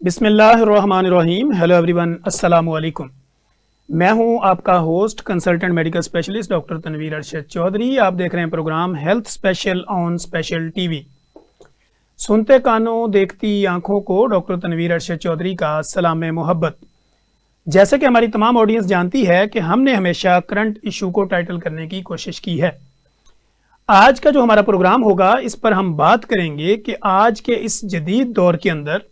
बिस्मिल्लाहिर्रहमानिर्रहीम। Hello everyone, अस्सलाम वालेकुम। मैं हूं आपका host consultant medical specialist doctor Tanveer Arshad Chaudhry. आप देख रहे हैं program health special on special TV. सुनते कानों देखती आंखों को डॉक्टर तनवीर अरशद चौधरी का सलाम मोहब्बत। जैसे कि हमारी तमाम ऑडियंस जानती है कि हमने हमेशा करंट इशू को टाइटल करने की कोशिश की है। आज का जो हमारा प्रोग्राम होगा इस पर हम बात करेंगे कि आज के इस जदीद दौर के अंदर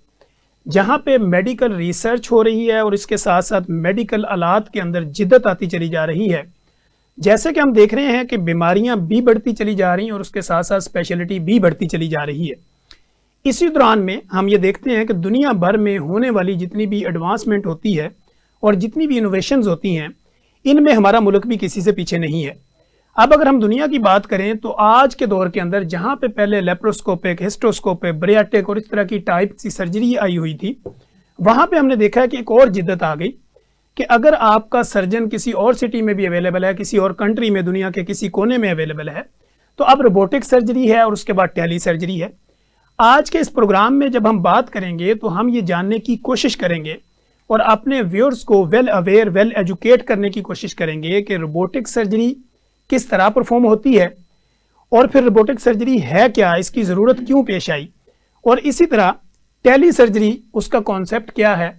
जहाँ पे मेडिकल रिसर्च हो रही है और इसके साथ साथ मेडिकल आलात के अंदर जिद्दत आती चली जा रही है, जैसे कि हम देख रहे हैं कि बीमारियां भी बढ़ती चली जा रही हैं और उसके साथ साथ स्पेशलिटी भी बढ़ती चली जा रही है। इसी दौरान में हम ये देखते हैं कि दुनिया भर में होने वाली जितनी भी एडवांसमेंट होती है और जितनी भी इनोवेशंस होती हैं, इनमें हमारा मुल्क भी किसी से पीछे नहीं है। अब अगर हम दुनिया की बात करें तो आज के दौर के अंदर जहां पे पहले लेप्रोस्कोपिक, हिस्टोस्कोपिक, ब्रियाटिक और इस तरह की टाइप की सर्जरी आई हुई थी, वहां पे हमने देखा है कि एक और जिद्दत आ गई कि अगर आपका सर्जन किसी और सिटी में भी अवेलेबल है, किसी और कंट्री में, दुनिया के किसी कोने में अवेलेबल है, तो अब रोबोटिक सर्जरी है और उसके बाद टेली सर्जरी है। आज के इस प्रोग्राम में जब हम बात करेंगे तो हम ये जानने की कोशिश करेंगे और अपने व्यूअर्स को वेल अवेयर, वेल एजुकेट करने की कोशिश करेंगे कि रोबोटिक सर्जरी किस तरह परफॉर्म होती है और फिर रोबोटिक सर्जरी है क्या, इसकी ज़रूरत क्यों पेश आई, और इसी तरह टेली सर्जरी उसका कॉन्सेप्ट क्या है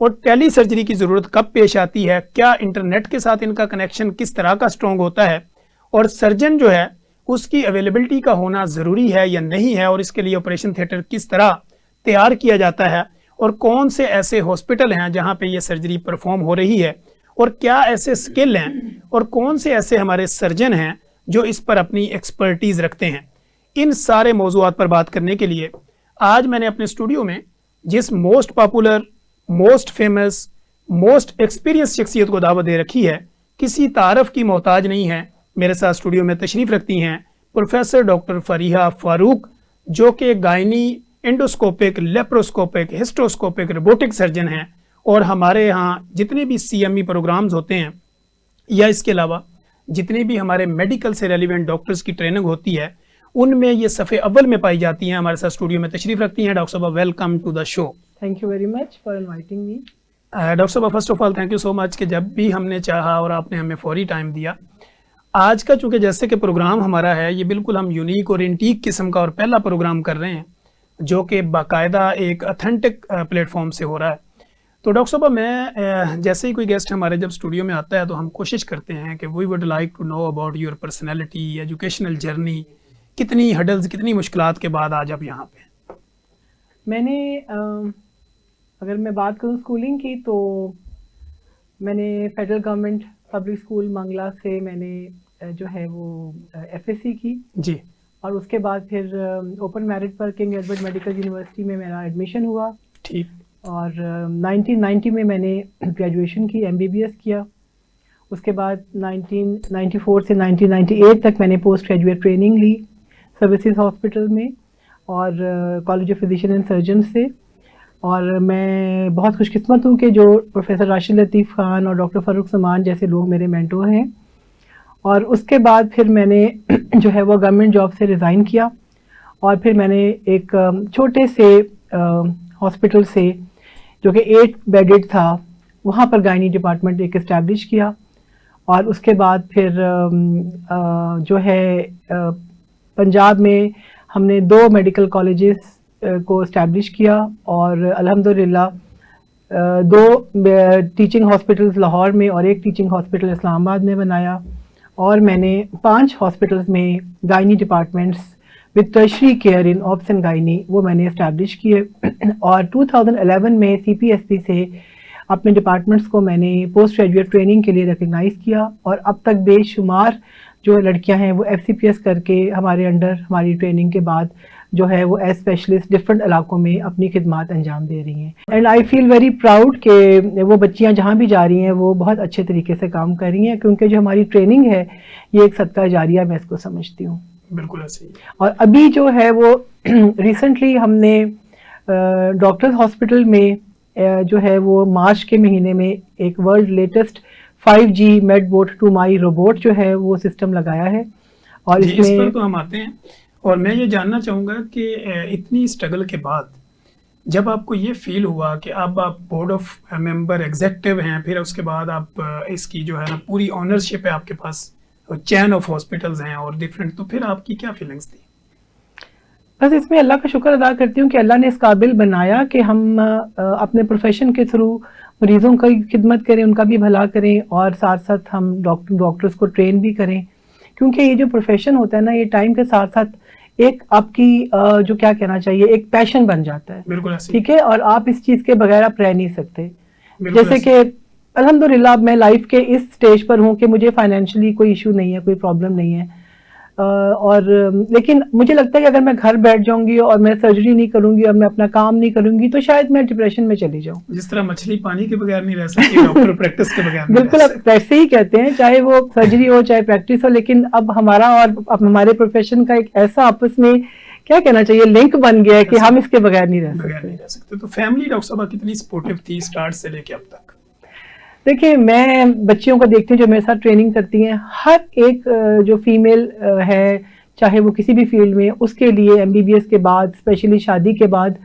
और टेली सर्जरी की ज़रूरत कब पेश आती है, क्या इंटरनेट के साथ इनका कनेक्शन किस तरह का स्ट्रॉन्ग होता है और सर्जन जो है उसकी अवेलेबिलिटी का होना ज़रूरी है या नहीं है, और इसके लिए ऑपरेशन थिएटर किस तरह तैयार किया जाता है और कौन से ऐसे हॉस्पिटल हैं जहाँ पे ये सर्जरी परफॉर्म हो रही है और क्या ऐसे स्किल हैं और कौन से ऐसे हमारे सर्जन हैं जो इस पर अपनी एक्सपर्टीज़ रखते हैं। इन सारे मौज़ूआत पर बात करने के लिए आज मैंने अपने स्टूडियो में जिस most popular, most famous, most experience शख्सियत को दावत दे रखी है, किसी तारफ़ की मोहताज नहीं है। मेरे साथ स्टूडियो में तशरीफ़ रखती हैं प्रोफेसर डॉक्टर फरीहा फ़ारूक, जो कि gynae, endoscopic, laparoscopic, hysteroscopic, robotic surgeon हैं और हमारे यहाँ जितने भी CME प्रोग्राम्स होते हैं या इसके अलावा जितने भी हमारे मेडिकल से रेलिवेंट डॉक्टर्स की ट्रेनिंग होती है उनमें ये सफ़े अव्वल में पाई जाती हैं। हमारे साथ स्टूडियो में तशरीफ़ रखती हैं। डॉक्टर साहब, welcome to the show. Thank you very much for inviting me. Doctor साहब, first of all thank you so much कि जब भी हमने चाहा और आपने हमें फौरी टाइम दिया। आज का चूँकि जैसे कि प्रोग्राम हमारा है ये बिल्कुल हम यूनिक और इंटीक किस्म का और पहला प्रोग्राम कर रहे हैं जो कि बाकायदा एक अथेंटिक प्लेटफॉर्म से हो रहा है। तो डॉक्टर साहब, मैं जैसे ही कोई गेस्ट हमारे जब स्टूडियो में आता है तो हम कोशिश करते हैं कि we would like to know about your personality, educational journey, कितनी हडल्स, कितनी मुश्किलात के बाद आज आप यहाँ पे। मैंने अगर मैं बात करूँ स्कूलिंग की तो मैंने federal government public school Mangla से मैंने जो है वो FSc की जी, और उसके बाद फिर ओपन मेरिट पर किंग एडवर्ड मेडिकल यूनिवर्सिटी में मेरा एडमिशन हुआ। ठीक। और 1990 में मैंने ग्रेजुएशन की, MBBS किया। उसके बाद 1994 से 1998 तक मैंने पोस्ट ग्रेजुएट ट्रेनिंग ली सर्विसेज हॉस्पिटल में और college of physician and surgeon से। और मैं बहुत खुशकिस्मत हूँ कि जो प्रोफेसर राशिद लतीफ़ खान और डॉक्टर फ़ारूक समान जैसे लोग मेरे मेंटोर हैं। और उसके बाद फिर मैंने जो है वो गवर्नमेंट जॉब से रिज़ाइन किया और फिर मैंने एक छोटे से हॉस्पिटल से जो कि 8 बेडेड था वहाँ पर गायनी डिपार्टमेंट एक इस्टेब्लिश किया। और उसके बाद फिर जो है पंजाब में हमने 2 मेडिकल कॉलेजेस को इस्टेब्लिश किया और अल्हम्दुलिल्लाह 2 टीचिंग हॉस्पिटल्स लाहौर में और 1 टीचिंग हॉस्पिटल इस्लामाबाद में बनाया। और मैंने 5 हॉस्पिटल्स में gynae departments with tertiary care in obs and gynae वो मैंने इस्टेब्लिश किए। और 2011 में CPSP से अपने डिपार्टमेंट्स को मैंने पोस्ट ग्रेजुएट ट्रेनिंग के लिए रिकग्नाइज़ किया और अब तक बेशुमार जो लड़कियां हैं वो FCPS करके हमारे अंडर हमारी ट्रेनिंग के बाद जो है वो एज स्पेशलिस्ट डिफरेंट इलाकों में अपनी खिदमात अंजाम दे रही हैं। And I feel very proud कि वो बच्चियां जहां भी जा रही हैं वो बहुत अच्छे तरीके से काम कर रही हैं, क्योंकि जो हमारी ट्रेनिंग है ये एक सदका जारिया मैं इसको समझती हूँ। बिल्कुल ऐसे ही। और अभी जो है वो रिसेंटली हमने डॉक्टर्स हॉस्पिटल में जो है वो मार्च के महीने में एक world latest 5G MedBot Toumai robot जो है वो सिस्टम लगाया है। और इस पर तो हम आते हैं और मैं ये जानना चाहूँगा कि इतनी स्ट्रगल के बाद जब आपको ये फील हुआ कि अब आप बोर्ड ऑफ मेंबर एग्जेक्टिव हैं, फिर उसके बाद आप इसकी जो है ना पूरी ऑनरशिप है आपके पास, चैन ऑफ हॉस्पिटल्स हैं और डिफरेंट, तो फिर आपकी क्या फीलिंग्स थी? बस इसमें अल्लाह का शुक्र अदा करती हूँ कि अल्लाह ने इस काबिल बनाया कि हम अपने प्रोफेशन के थ्रू मरीज़ों की खिदमत करें, उनका भी भला करें और साथ साथ हम डॉक्टर्स को ट्रेन भी करें, क्योंकि ये जो प्रोफेशन होता है ना, ये टाइम के साथ साथ एक आपकी जो क्या कहना चाहिए, एक पैशन बन जाता है। बिल्कुल ऐसे। ठीक है, और आप इस चीज़ के बगैर आप रह नहीं सकते। बिल्कुल जैसे ऐसे। कि अल्हम्दुलिल्लाह मैं लाइफ के इस स्टेज पर हूँ कि मुझे फाइनेंशियली कोई इशू नहीं है, कोई प्रॉब्लम नहीं है, और लेकिन मुझे लगता है कि अगर मैं घर बैठ जाऊंगी और मैं सर्जरी नहीं करूंगी और मैं अपना काम नहीं करूंगी तो शायद मैं डिप्रेशन में चली जाऊं। जिस तरह मछली पानी के बगैर नहीं रह सकती, डॉक्टर प्रैक्टिस के बगैर नहीं बिल्कुल, रह अब सकते। वैसे ही कहते हैं, चाहे वो सर्जरी हो चाहे प्रैक्टिस हो, लेकिन अब हमारा और अब हमारे प्रोफेशन का एक ऐसा आपस में क्या कहना चाहिए लिंक बन गया है कि हम इसके बगैर नहीं रह बगैर सकते। नहीं रह सकते। तो फैमिली डॉक्टर साहब कितनी सपोर्टिव थी स्टार्ट से लेके अब तक? देखिए, मैं बच्चियों को देखती हूँ जो मेरे साथ ट्रेनिंग करती हैं, हर एक जो फीमेल है, चाहे वो किसी भी फील्ड में, उसके लिए एमबीबीएस के बाद, स्पेशली शादी के बाद,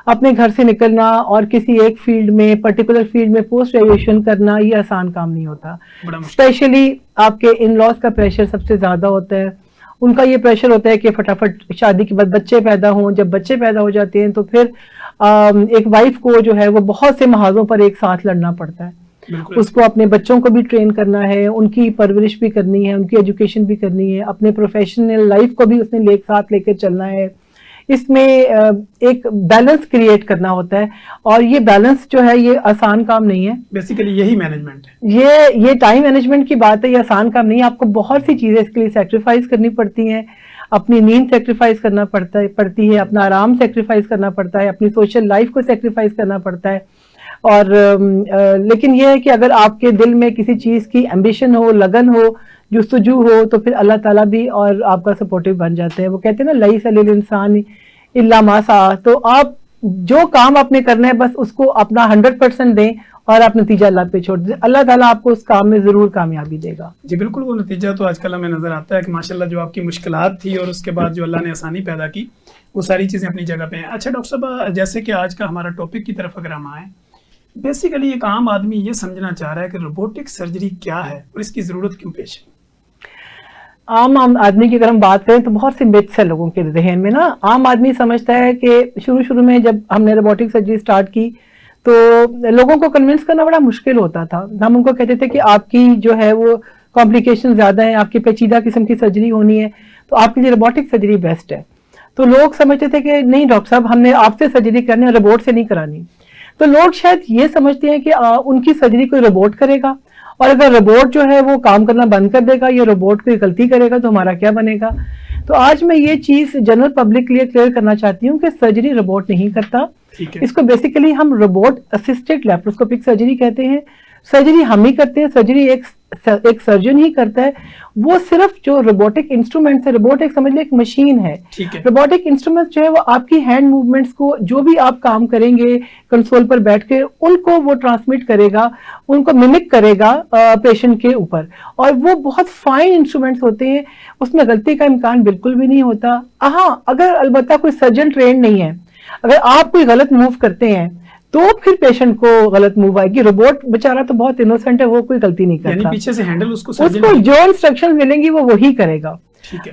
अपने घर से निकलना और किसी एक फील्ड में, पर्टिकुलर फील्ड में पोस्ट ग्रेजुएशन करना, ये आसान काम नहीं होता। बड़ा मुश्किल। स्पेशली आपके इन लॉज का प्रेशर सबसे ज़्यादा होता है। उनका ये प्रेशर होता है कि फटाफट शादी के बाद बच्चे पैदा हों। जब बच्चे पैदा हो जाते हैं तो फिर एक वाइफ को जो है वो बहुत से महाजों पर एक साथ लड़ना पड़ता है। बिल्कुल। उसको अपने बच्चों को भी ट्रेन करना है, उनकी परवरिश भी करनी है, उनकी एजुकेशन भी करनी है, अपने प्रोफेशनल लाइफ को भी उसने साथ लेकर चलना है। इसमें एक बैलेंस क्रिएट करना होता है, और ये बैलेंस जो है ये आसान काम नहीं है। बेसिकली यही मैनेजमेंट है। ये टाइम मैनेजमेंट की बात है, ये आसान काम नहीं है। आपको बहुत सी चीजें इसके लिए सेक्रीफाइस करनी पड़ती हैं। अपनी नींद सेक्रीफाइस करना पड़ती है, अपना आराम सेक्रीफाइस करना पड़ता है, अपनी सोशल लाइफ को सेक्रीफाइस करना पड़ता है। और लेकिन यह है कि अगर आपके दिल में किसी चीज़ की एम्बिशन हो, लगन हो, जुस्तजू हो, तो फिर अल्लाह ताला भी और आपका सपोर्टिव बन जाते हैं। वो कहते हैं ना, लईस अलिल इंसान इल्ला मा सआ। तो आप जो काम आपने करना है बस उसको अपना 100% दें और आप नतीजा अल्लाह पे छोड़ दें। अल्लाह ताला आपको उस काम में ज़रूर कामयाबी देगा। जी बिल्कुल, वो नतीजा तो आजकल हमें नज़र आता है कि माशाल्लाह जो आपकी मुश्किलात थी और उसके बाद जो अल्लाह ने आसानी पैदा की, वो सारी चीज़ें अपनी जगह पे हैं। अच्छा डॉक्टर साहब, जैसे कि आज का हमारा टॉपिक की तरफ अगर हम आएँ, बेसिकली एक आम आदमी ये समझना चाह रहा है कि रोबोटिक सर्जरी क्या है और इसकी ज़रूरत क्यों पेश है? आम आदमी की अगर हम बात करें तो बहुत से मिथ्स है लोगों के जहन में ना। आम आदमी समझता है कि शुरू में जब हमने रोबोटिक सर्जरी स्टार्ट की तो लोगों को कन्विंस करना बड़ा मुश्किल होता था। हम उनको कहते थे कि आपकी जो है वो कॉम्प्लिकेशन ज़्यादा है, आपकी पेचीदा किस्म की सर्जरी होनी है, तो आपके लिए रोबोटिक सर्जरी बेस्ट है। तो लोग समझते थे कि नहीं डॉक्टर साहब, हमने आपसे सर्जरी करनी है, रोबोट से नहीं करानी। तो लोग शायद ये समझते हैं कि उनकी सर्जरी कोई रोबोट करेगा, और अगर रोबोट जो है वो काम करना बंद कर देगा या रोबोट कोई गलती करेगा तो हमारा क्या बनेगा। तो आज मैं ये चीज़ जनरल पब्लिक के लिए क्लियर करना चाहती हूँ कि सर्जरी रोबोट नहीं करता। इसको बेसिकली हम रोबोट असिस्टेड लैप्रोस्कोपिक सर्जरी कहते हैं। सर्जरी हम ही करते हैं, सर्जरी एक सर्जन ही करता है। वो सिर्फ जो रोबोटिक इंस्ट्रूमेंट्स है, रोबोट एक समझ लीजिए एक मशीन है। रोबोटिक इंस्ट्रूमेंट्स जो है वो आपकी हैंड मूवमेंट्स को, जो भी आप काम करेंगे कंसोल पर बैठ के, उनको वो ट्रांसमिट करेगा, उनको मिमिक करेगा पेशेंट के ऊपर। और वो बहुत फाइन इंस्ट्रूमेंट्स होते हैं, उसमें गलती का इम्कान बिल्कुल भी नहीं होता। हाँ, अगर अलबत्ता कोई सर्जन ट्रेन नहीं है, अगर आप कोई गलत मूव करते हैं तो फिर पेशेंट को गलत मूव आएगी। रोबोट बेचारा तो बहुत इनोसेंट है, वो कोई गलती नहीं करता। यानी पीछे से हैंडल उसको जो इंस्ट्रक्शन मिलेंगी वो वही करेगा।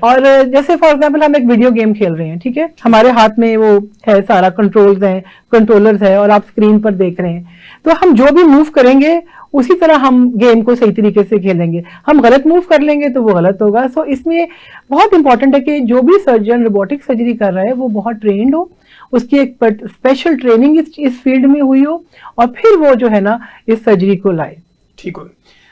और जैसे फॉर एग्जांपल हम एक वीडियो गेम खेल रहे हैं, ठीक है, हमारे हाथ में वो है, सारा कंट्रोलर्स है और आप स्क्रीन पर देख रहे हैं, तो हम जो भी मूव करेंगे उसी तरह हम गेम को सही तरीके से खेलेंगे। हम गलत मूव कर लेंगे तो वो गलत होगा। सो इसमें बहुत इंपॉर्टेंट है कि जो भी सर्जन रोबोटिक सर्जरी कर रहा है वो बहुत ट्रेंड हो, उसकी एक स्पेशल ट्रेनिंग इस फील्ड में हुई हो, और फिर वो जो है ना इस सर्जरी को लाए। ठीक हो।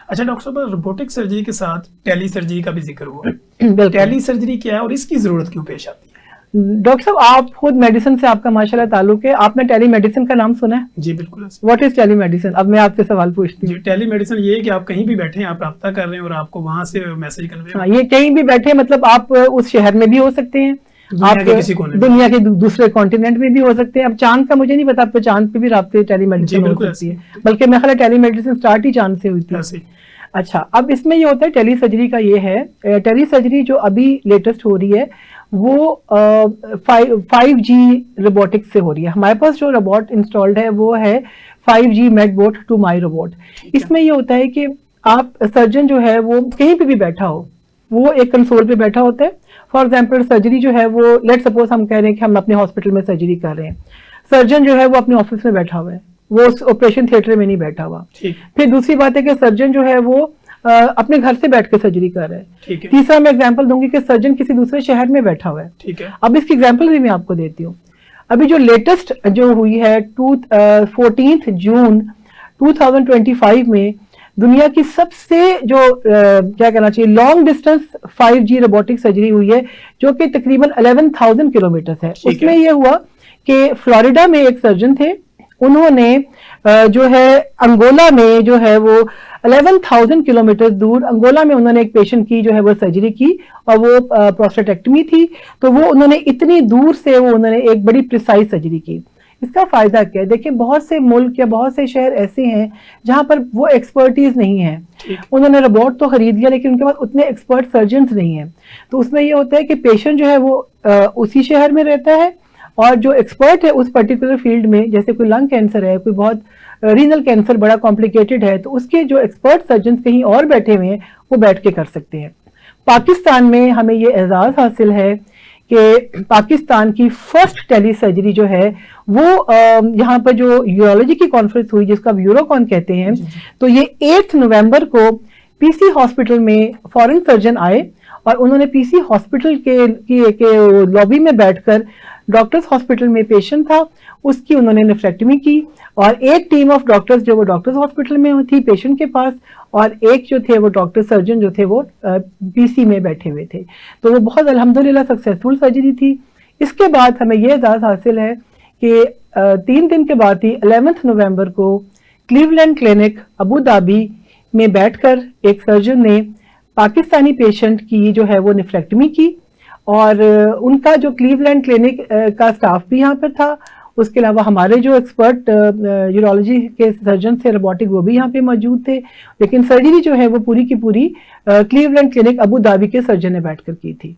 अच्छा डॉक्टर साहब, रोबोटिक सर्जरी के साथ टेली सर्जरी का भी जिक्र हुआ। टेली सर्जरी क्या है और इसकी जरूरत क्यों पेश आती है? डॉक्टर साहब, आप खुद मेडिसिन से आपका माशाल्लाह ताल्लुक है, आपने टेली मेडिसिन का नाम सुना है? जी बिल्कुल। What is telemedicine? अब मैं आपसे सवाल पूछती हूँ। टेली मेडिसिन ये है कि आप कहीं भी बैठे हैं, आप राब्ता कर रहे हैं और आपको वहां से मैसेज कन्वे। हाँ, ये कहीं भी बैठे मतलब आप उस शहर में भी हो सकते हैं, आप दुनिया के दूसरे कॉन्टिनेंट में भी हो सकते हैं। अब चांद का मुझे नहीं पता, आपको चांद पे भी राब्ते टेली मेडिसिन हो सकती है, बल्कि मेरे ख्याल टेली मेडिसिन स्टार्ट ही चांद से हुई थी। अच्छा, अब इसमें ये होता है टेली सर्जरी का, ये है टेली सर्जरी जो अभी लेटेस्ट हो रही है वो 5G रोबोटिक्स से हो रही है। हमारे पास जो रोबोट इंस्टॉल्ड है वो है 5G MedBot Toumai robot. इसमें ये होता है कि आप सर्जन जो है वो कहीं पे भी बैठा हो, वो एक कंसोल पे बैठा होता है। फॉर एग्जाम्पल सर्जरी जो है वो लेट सपोज हम कह रहे हैं कि हम अपने हॉस्पिटल में सर्जरी कर रहे हैं, सर्जन जो है वो अपने ऑफिस में बैठा हुआ है, वो उस ऑपरेशन थिएटर में नहीं बैठा हुआ। फिर दूसरी बात है कि सर्जन जो है वो अपने घर से बैठ के सर्जरी कर रहा है। तीसरा मैं एग्जांपल दूंगी कि सर्जन किसी दूसरे शहर में बैठा हुआ है। ठीक है। अब इसकी एग्जांपल भी मैं आपको देती हूँ। अभी जो लेटेस्ट जो हुई है 14 जून 2025 में दुनिया की सबसे जो क्या कहना चाहिए long distance 5G robotic surgery हुई है, जो कि तकरीबन 11,000 किलोमीटर है। उसमें यह हुआ कि फ्लोरिडा में एक सर्जन थे, उन्होंने जो है अंगोला में जो है वो 11,000 किलोमीटर दूर अंगोला में उन्होंने एक पेशेंट की जो है वो सर्जरी की, और वो प्रोस्टेटेक्टमी थी। तो वो उन्होंने इतनी दूर से वो उन्होंने एक बड़ी प्रिसाइज सर्जरी की। इसका फायदा क्या है? देखिए, बहुत से मुल्क या बहुत से शहर ऐसे हैं जहां पर वो एक्सपर्टीज नहीं है। उन्होंने रोबोट तो खरीद लिया लेकिन उनके पास उतने एक्सपर्ट सर्जन्स नहीं है। तो उसमें ये होता है कि पेशेंट जो है वो उसी शहर में रहता है, और जो एक्सपर्ट है उस पर्टिकुलर फील्ड में, जैसे कोई लंग कैंसर है, कोई बहुत रीनल कैंसर बड़ा कॉम्प्लिकेटेड है, तो उसके जो एक्सपर्ट सर्जन कहीं और बैठे हुए हैं वो बैठ के कर सकते हैं। पाकिस्तान में हमें ये एजाज हासिल है कि पाकिस्तान की फर्स्ट टेली सर्जरी जो है वो यहाँ पर जो यूरोलॉजी की कॉन्फ्रेंस हुई जिसको अब यूरोकॉन कहते हैं, तो ये 8 नवंबर को पीसी हॉस्पिटल में फॉरेन सर्जन आए और उन्होंने पीसी हॉस्पिटल के लॉबी में बैठकर, डॉक्टर्स हॉस्पिटल में पेशेंट था उसकी उन्होंने नेफ्रेक्टमी की, और एक टीम ऑफ डॉक्टर्स जो वो डॉक्टर्स हॉस्पिटल में थी पेशेंट के पास, और एक जो थे वो डॉक्टर सर्जन जो थे वो पीसी में बैठे हुए थे। तो वो बहुत अल्हम्दुलिल्लाह सक्सेसफुल सर्जरी थी। इसके बाद हमें ये एजाज़ हासिल है कि 3 दिन के बाद ही 11 नवंबर को क्लीवलैंड क्लिनिक अबू धाबी में बैठकर एक सर्जन ने पाकिस्तानी पेशेंट की जो है वो नेफ्रेक्टमी की, और उनका जो क्लीवलैंड क्लिनिक का स्टाफ भी यहाँ पर था। उसके अलावा हमारे जो एक्सपर्ट यूरोलॉजी के सर्जन थे रोबोटिक, वो भी यहाँ पे मौजूद थे। लेकिन सर्जरी जो है वो पूरी की पूरी क्लीवलैंड क्लिनिक अबू धाबी के सर्जन ने बैठकर की थी।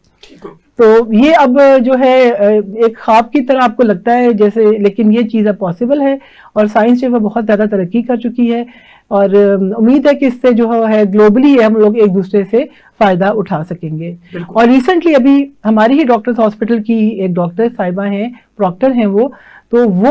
तो ये अब जो है एक ख्वाब की तरह आपको लगता है जैसे, लेकिन ये चीज़ अब पॉसिबल है, और साइंस जो है बहुत ज़्यादा तरक्की कर चुकी है, और उम्मीद है कि इससे जो है ग्लोबली हम लोग एक दूसरे से फ़ायदा उठा सकेंगे। और रिसेंटली अभी हमारी ही डॉक्टर्स हॉस्पिटल की एक डॉक्टर साहिबा हैं, प्रॉक्टर हैं वो, तो वो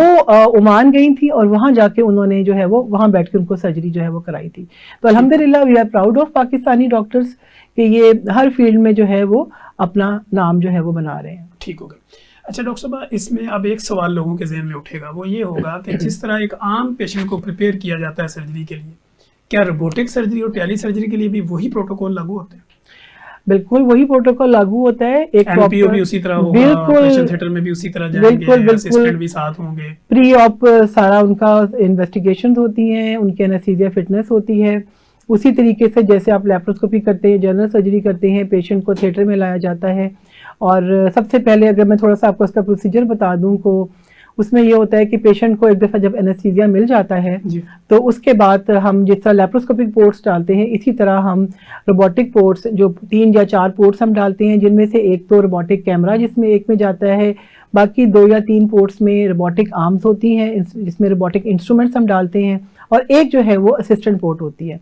ओमान गई थी और वहाँ जाके उन्होंने जो है वो वहाँ बैठ के उनको सर्जरी जो है वो कराई थी। तो अल्हम्दुलिल्लाह we are proud of Pakistani doctors कि ये हर फील्ड में जो है वो अपना नाम जो है वो बना रहे हैं। ठीक हो गया। अच्छा डॉक्टर साहब, इसमें अब एक सवाल लोगों के जहन में उठेगा, वो ये होगा कि जिस तरह एक आम पेशेंट को प्रिपेयर किया जाता है सर्जरी के लिए, क्या रोबोटिक सर्जरी और टेली सर्जरी के लिए भी वही प्रोटोकॉल लागू होते हैं? बिल्कुल वही प्रोटोकॉल लागू होता है। एक एनपीओ भी उसी तरह होगा, ऑपरेशन थिएटर में भी उसी तरह जाएंगे, असिस्टेंट भी साथ होंगे, प्री ऑप सारा उनका इन्वेस्टिगेशंस होती हैं, उनकी एनेस्थीसिया फिटनेस होती है। उसी तरीके से जैसे आप लैप्रोस्कोपी करते हैं, जनरल सर्जरी करते हैं, पेशेंट को थिएटर में लाया जाता है। और सबसे पहले अगर मैं थोड़ा सा आपको इसका प्रोसीजर बता दूं को, उसमें ये होता है कि पेशेंट को एक दफ़ा जब एनेस्थीसिया मिल जाता है तो उसके बाद हम जिस तरह लैप्रोस्कोपिक पोर्ट्स डालते हैं, इसी तरह हम रोबोटिक पोर्ट्स जो 3 या 4 पोर्ट्स हम डालते हैं, जिनमें से एक तो रोबोटिक कैमरा जिसमें एक में जाता है, बाकी 2 या 3 पोर्ट्स में रोबोटिक आर्म्स होती हैं जिसमें रोबोटिक इंस्ट्रूमेंट्स हम डालते हैं, और एक जो है वो असिस्टेंट पोर्ट होती है।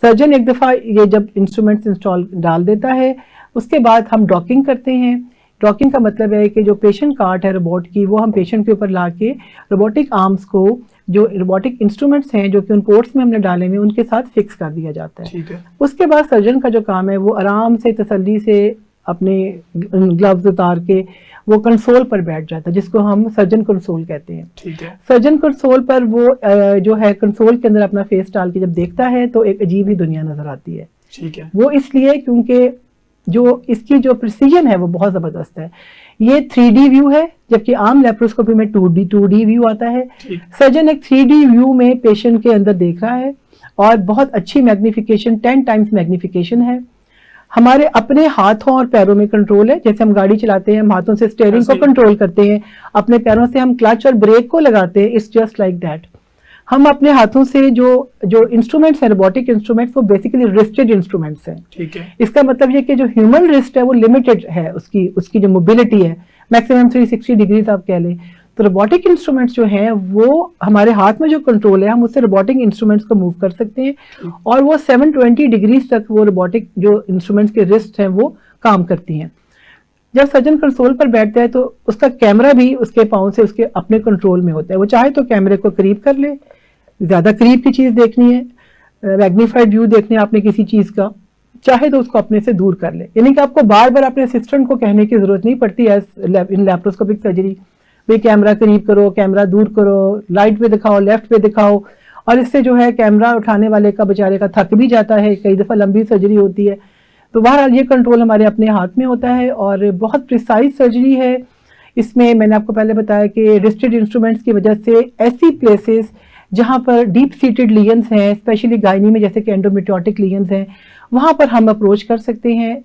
सर्जन एक दफ़ा ये जब इंस्ट्रूमेंट्स इंस्टॉल डाल देता है, उसके बाद हम डॉकिंग करते हैं। डॉकिंग का मतलब है कि जो पेशेंट कार्ट है रोबोट की, वो हम पेशेंट के ऊपर ला के रोबोटिक आर्म्स को, जो रोबोटिक इंस्ट्रूमेंट्स हैं जो कि उन पोर्ट्स में हमने डाले हुए, उनके साथ फिक्स कर दिया जाता है। ठीक है। उसके बाद सर्जन का जो काम है वो आराम से तसल्ली से अपने ग्लव्स उतार के वो कंसोल पर बैठ जाता है, जिसको हम सर्जन कंसोल कहते हैं। ठीक है। सर्जन कंसोल पर वो जो है कंसोल के अंदर अपना फेस डाल के जब देखता है तो एक अजीब ही दुनिया नजर आती है। ठीक है। वो इसलिए क्योंकि जो इसकी जो प्रिसीजन है वो बहुत ज़बरदस्त है। ये 3D व्यू है, जबकि आम लेप्रोस्कोपी में 2D व्यू आता है। सर्जन एक 3D व्यू में पेशेंट के अंदर देख रहा है, और बहुत अच्छी मैग्निफिकेशन, 10 टाइम्स मैग्निफिकेशन है। हमारे अपने हाथों और पैरों में कंट्रोल है, जैसे हम गाड़ी चलाते हैं, हम हाथों से स्टीयरिंग को कंट्रोल करते हैं, अपने पैरों से हम क्लच और ब्रेक को लगाते हैं, इट्स जस्ट लाइक दैट। हम अपने हाथों से जो इंस्ट्रूमेंट्स हैं, रोबोटिक इंस्ट्रूमेंट्स, वो बेसिकली रिस्टेड इंस्ट्रूमेंट्स हैं। ठीक है। इसका मतलब ये कि जो ह्यूमन रिस्ट है वो लिमिटेड है, उसकी जो मोबिलिटी है मैक्सिमम 360 डिग्रीज आप कह लें। तो रोबोटिक इंस्ट्रूमेंट्स जो हैं वो हमारे हाथ में जो कंट्रोल है, हम उससे रोबोटिक इंस्ट्रूमेंट्स को मूव कर सकते हैं और वो 720 डिग्रीज तक वो रोबोटिक जो इंस्ट्रूमेंट्स के रिस्ट हैं वो काम करती हैं। जब सर्जन कंसोल पर बैठता है तो उसका कैमरा भी उसके पाँव से उसके अपने कंट्रोल में होता है। वो चाहे तो कैमरे को करीब कर ले, ज़्यादा करीब की चीज़ देखनी है, मैग्नीफाइड व्यू देखना है आपने किसी चीज़ का, चाहे तो उसको अपने से दूर कर ले। यानी कि आपको बार बार अपने असिस्टेंट को कहने की ज़रूरत नहीं पड़ती है इन लैप्रोस्कोपिक सर्जरी, भाई कैमरा करीब करो, कैमरा दूर करो, राइट पे दिखाओ, लेफ्ट पे दिखाओ। और इससे जो है कैमरा उठाने वाले का बेचारे का थक भी जाता है, कई दफ़ा लंबी सर्जरी होती है। तो बहरहाल ये कंट्रोल हमारे अपने हाथ में होता है और बहुत प्रिसाइज सर्जरी है। इसमें मैंने आपको पहले बताया कि रिस्टेड इंस्ट्रूमेंट्स की वजह से ऐसी प्लेसेस जहाँ पर डीप सीटेड लीजन्स हैं, स्पेशली गायनी में जैसे कि एंडोमेट्रियोटिक लीजन्स हैं, वहाँ पर हम अप्रोच कर सकते हैं।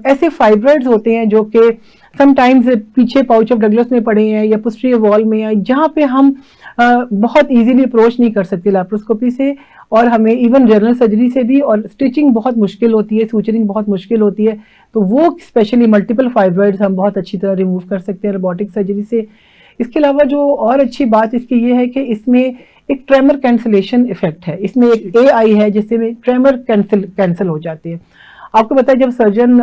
ऐसे फाइब्रॉइड्स होते हैं जो कि समटाइम्स पीछे पाउच ऑफ डगलस में पड़े हैं या पोस्टीरियर वॉल में है, जहाँ पे हम बहुत इजीली अप्रोच नहीं कर सकते लैप्रोस्कोपी से, और हमें इवन जनरल सर्जरी से भी, और स्टिचिंग बहुत मुश्किल होती है, सूचरिंग बहुत मुश्किल होती है। तो वो स्पेशली मल्टीपल फाइब्रॉइड्स हम बहुत अच्छी तरह रिमूव कर सकते हैं रोबोटिक सर्जरी से। इसके अलावा जो और अच्छी बात इसकी ये है कि इसमें एक ट्रेमर कैंसलेशन इफेक्ट है, इसमें एक AI है जिससे ट्रेमर कैंसिल हो जाते हैं। आपको पता है जब सर्जन